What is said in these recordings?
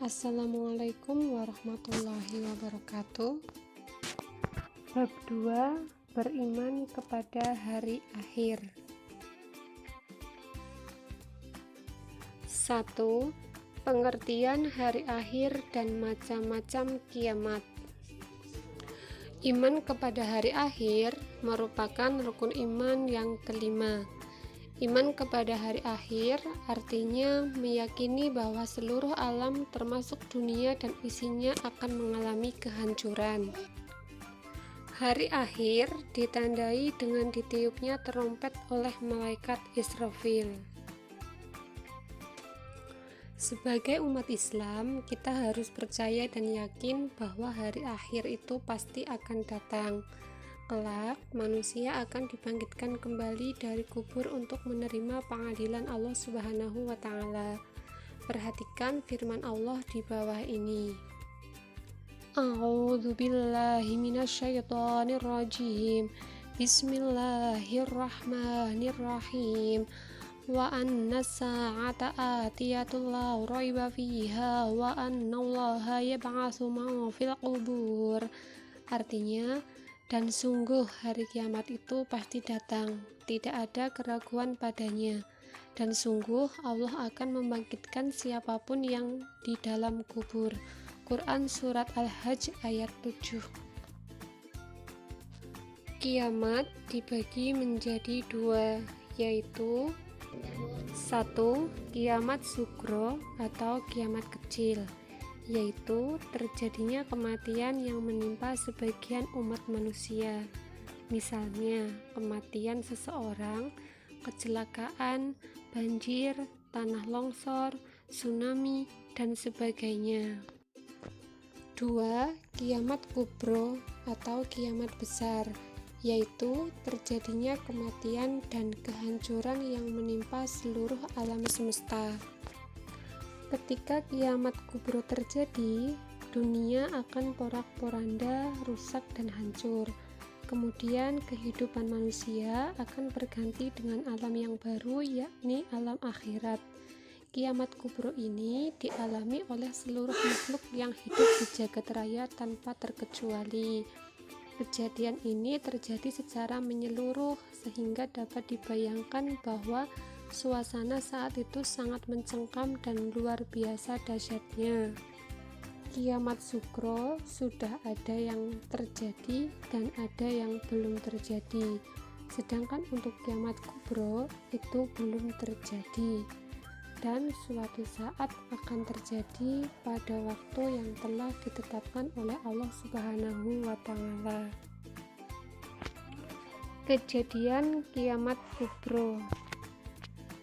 Assalamualaikum warahmatullahi wabarakatuh. Bab 2, beriman kepada hari akhir. 1. Pengertian hari akhir dan macam-macam kiamat. Iman kepada hari akhir merupakan rukun iman yang kelima. Iman kepada hari akhir artinya meyakini bahwa seluruh alam termasuk dunia dan isinya akan mengalami kehancuran. Hari akhir ditandai dengan ditiupnya terompet oleh malaikat Israfil. Sebagai umat Islam, kita harus percaya dan yakin bahwa hari akhir itu pasti akan datang. Kelak, manusia akan dibangkitkan kembali dari kubur untuk menerima pengadilan Allah Subhanahu wa Ta'ala. Perhatikan firman Allah di bawah ini. A'udzu billahi minasyaitonir rajim. Bismillahirrahmanirrahim. Wa anna sa'ata atiyatul la raiba fiha wa annallaha yab'atsu man fil qubur. Artinya, dan sungguh hari kiamat itu pasti datang, tidak ada keraguan padanya. Dan sungguh Allah akan membangkitkan siapapun yang di dalam kubur. Quran Surat Al-Hajj ayat 7. Kiamat dibagi menjadi dua, yaitu 1. Kiamat sugro atau kiamat kecil, yaitu terjadinya kematian yang menimpa sebagian umat manusia. Misalnya, kematian seseorang, kecelakaan, banjir, tanah longsor, tsunami, dan sebagainya. 2. Kiamat kubro atau kiamat besar, yaitu terjadinya kematian dan kehancuran yang menimpa seluruh alam semesta. Ketika kiamat kubro terjadi, dunia akan porak-poranda, rusak dan hancur. Kemudian kehidupan manusia akan berganti dengan alam yang baru, yakni alam akhirat. Kiamat kubro ini dialami oleh seluruh makhluk yang hidup di jagat raya tanpa terkecuali. Kejadian ini terjadi secara menyeluruh sehingga dapat dibayangkan bahwa suasana saat itu sangat mencengkam dan luar biasa dahsyatnya. Kiamat sugro sudah ada yang terjadi dan ada yang belum terjadi. Sedangkan untuk kiamat kubro itu belum terjadi dan suatu saat akan terjadi pada waktu yang telah ditetapkan oleh Allah Subhanahu wa Ta'ala. Kejadian kiamat kubro.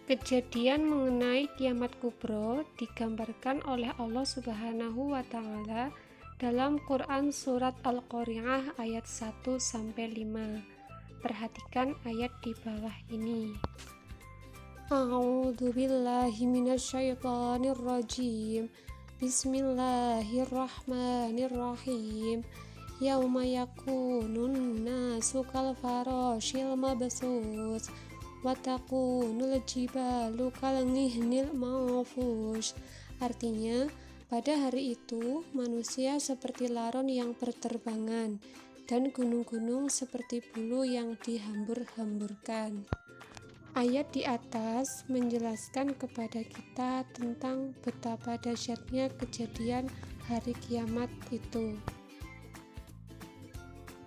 Kejadian mengenai kiamat kubro digambarkan oleh Allah Subhanahu wa Ta'ala dalam Quran Surat Al-Qari'ah ayat 1-5. Perhatikan ayat di bawah ini. A'udzu billahi minasyaitonir rajim. Bismillahirrahmanirrahim. Yauma yakunun nasu kal farashil mabsus wa takunul jibalu kal ghihnil manfush. Artinya, pada hari itu manusia seperti laron yang berterbangan dan gunung-gunung seperti bulu yang dihambur-hamburkan. Ayat di atas menjelaskan kepada kita tentang betapa dahsyatnya kejadian hari kiamat itu.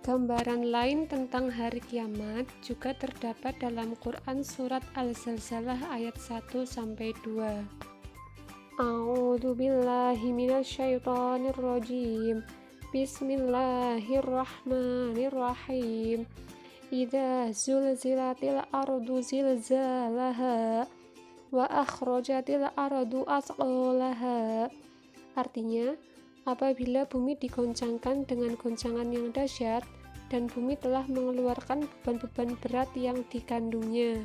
Gambaran lain tentang hari kiamat juga terdapat dalam Quran Surat Al-Zalzalah ayat 1-2. A'udzu billahi minasyaitonir rajim. Bismillahirrahmanirrahim. Idza zulzilatil ardu zilzalaha wa akhrajatil ardu asqalaha. Artinya, apabila bumi digoncangkan dengan goncangan yang dahsyat dan bumi telah mengeluarkan beban-beban berat yang dikandungnya.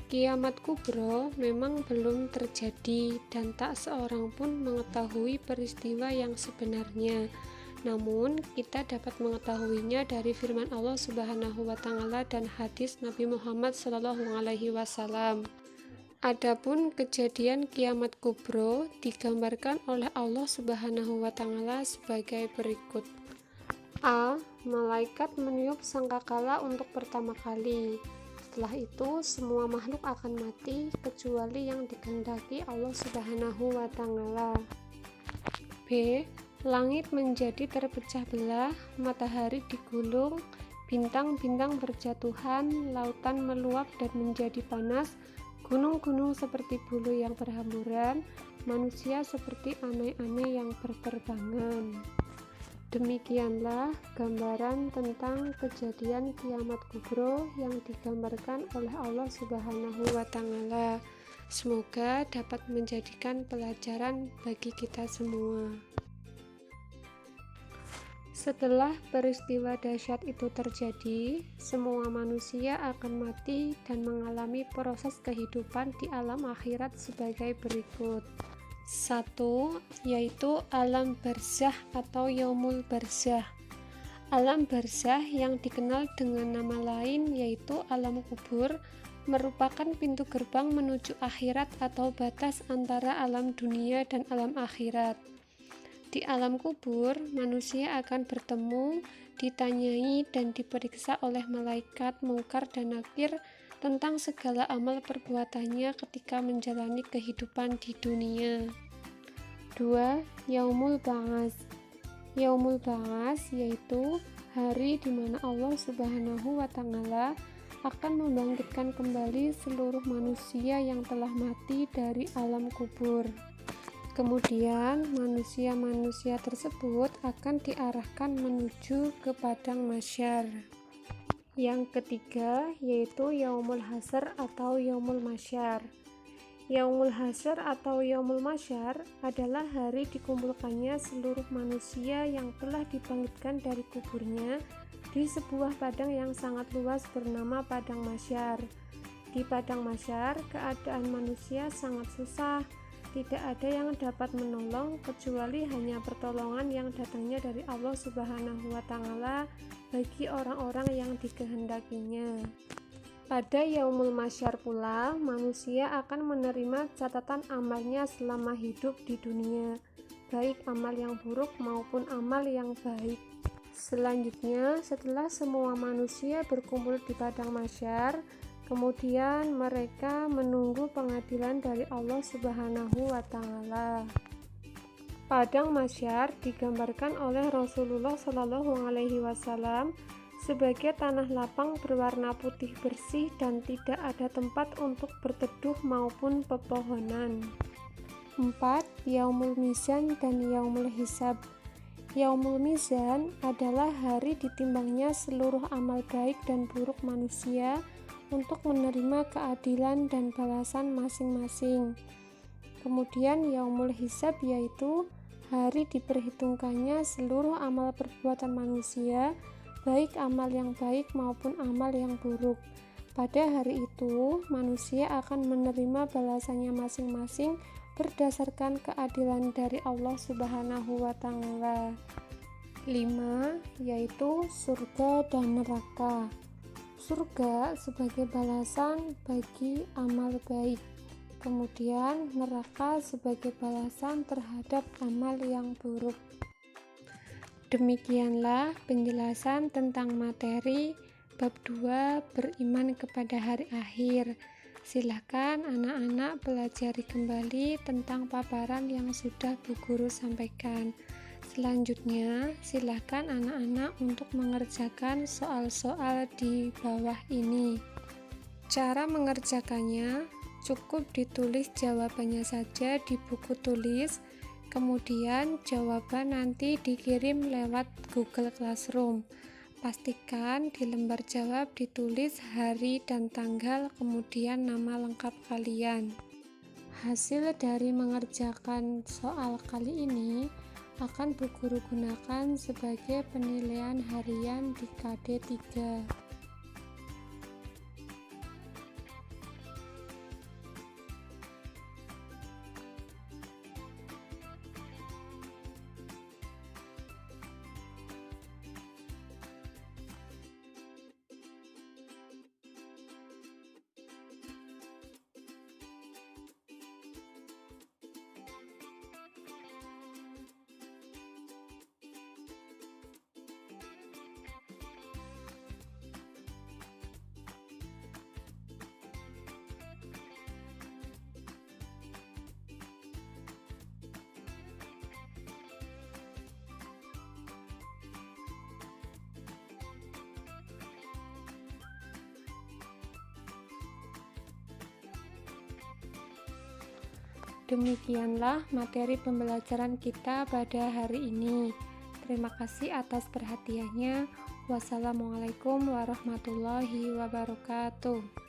Kiamat kubro memang belum terjadi dan tak seorang pun mengetahui peristiwa yang sebenarnya. Namun, kita dapat mengetahuinya dari firman Allah Subhanahu wa Ta'ala dan hadis Nabi Muhammad SAW. Adapun kejadian kiamat kubro digambarkan oleh Allah Subhanahu wa taala sebagai berikut. A. Malaikat meniup sangkakala untuk pertama kali. Setelah itu semua makhluk akan mati kecuali yang dikehendaki Allah Subhanahu wa taala. B. Langit menjadi terpecah belah, matahari digulung, bintang-bintang berjatuhan, lautan meluap dan menjadi panas, gunung-gunung seperti bulu yang berhamburan, manusia seperti aneh-aneh yang berterbangan. Demikianlah gambaran tentang kejadian kiamat kubro yang digambarkan oleh Allah Subhanahu wa taala. Semoga dapat menjadikan pelajaran bagi kita semua. Setelah peristiwa dahsyat itu terjadi, semua manusia akan mati dan mengalami proses kehidupan di alam akhirat sebagai berikut. 1. Yaitu alam barzah atau yaumul barzah. Alam barzah yang dikenal dengan nama lain yaitu alam kubur merupakan pintu gerbang menuju akhirat atau batas antara alam dunia dan alam akhirat. Di alam kubur, manusia akan bertemu, ditanyai dan diperiksa oleh malaikat Mungkar dan Nakir tentang segala amal perbuatannya ketika menjalani kehidupan di dunia. 2. Yaumul Ba'ats. Yaumul Ba'ats yaitu hari di mana Allah Subhanahu wa taala akan membangkitkan kembali seluruh manusia yang telah mati dari alam kubur. Kemudian manusia-manusia tersebut akan diarahkan menuju ke padang mahsyar. Yang ketiga yaitu Yaumul Hasyr atau Yaumul Mahsyar. Yaumul Hasyr atau Yaumul Mahsyar adalah hari dikumpulkannya seluruh manusia yang telah dibangkitkan dari kuburnya di sebuah padang yang sangat luas bernama Padang Mahsyar. Di Padang Mahsyar, keadaan manusia sangat susah. Tidak ada yang dapat menolong kecuali hanya pertolongan yang datangnya dari Allah Subhanahu wa taala bagi orang-orang yang dikehendakinya. Pada Yaumul Mahsyar pula, manusia akan menerima catatan amalnya selama hidup di dunia, baik amal yang buruk maupun amal yang baik. Selanjutnya, setelah semua manusia berkumpul di Padang Mahsyar, kemudian mereka menunggu pengadilan dari Allah Subhanahu wa taala. Padang Mahsyar digambarkan oleh Rasulullah Shallallahu alaihi wasallam sebagai tanah lapang berwarna putih bersih dan tidak ada tempat untuk berteduh maupun pepohonan. 4. Yaumul Mizan dan Yaumul Hisab. Yaumul Mizan adalah hari ditimbangnya seluruh amal baik dan buruk manusia untuk menerima keadilan dan balasan masing-masing. Kemudian Yaumul Hisab yaitu hari diperhitungkannya seluruh amal perbuatan manusia, baik amal yang baik maupun amal yang buruk. Pada hari itu, manusia akan menerima balasannya masing-masing berdasarkan keadilan dari Allah Subhanahu wa taala. 5. Yaitu surga dan neraka. Surga sebagai balasan bagi amal baik, kemudian neraka sebagai balasan terhadap amal yang buruk. Demikianlah penjelasan tentang materi bab 2 beriman kepada hari akhir. Silakan anak-anak pelajari kembali tentang paparan yang sudah Bu Guru sampaikan. Selanjutnya, silakan anak-anak untuk mengerjakan soal-soal di bawah ini. Cara mengerjakannya, cukup ditulis jawabannya saja di buku tulis, kemudian jawaban nanti dikirim lewat Google Classroom. Pastikan di lembar jawab ditulis hari dan tanggal, kemudian nama lengkap kalian. Hasil dari mengerjakan soal kali ini akan Bu Guru gunakan sebagai penilaian harian di KD 3. Demikianlah materi pembelajaran kita pada hari ini. Terima kasih atas perhatiannya. Wassalamualaikum warahmatullahi wabarakatuh.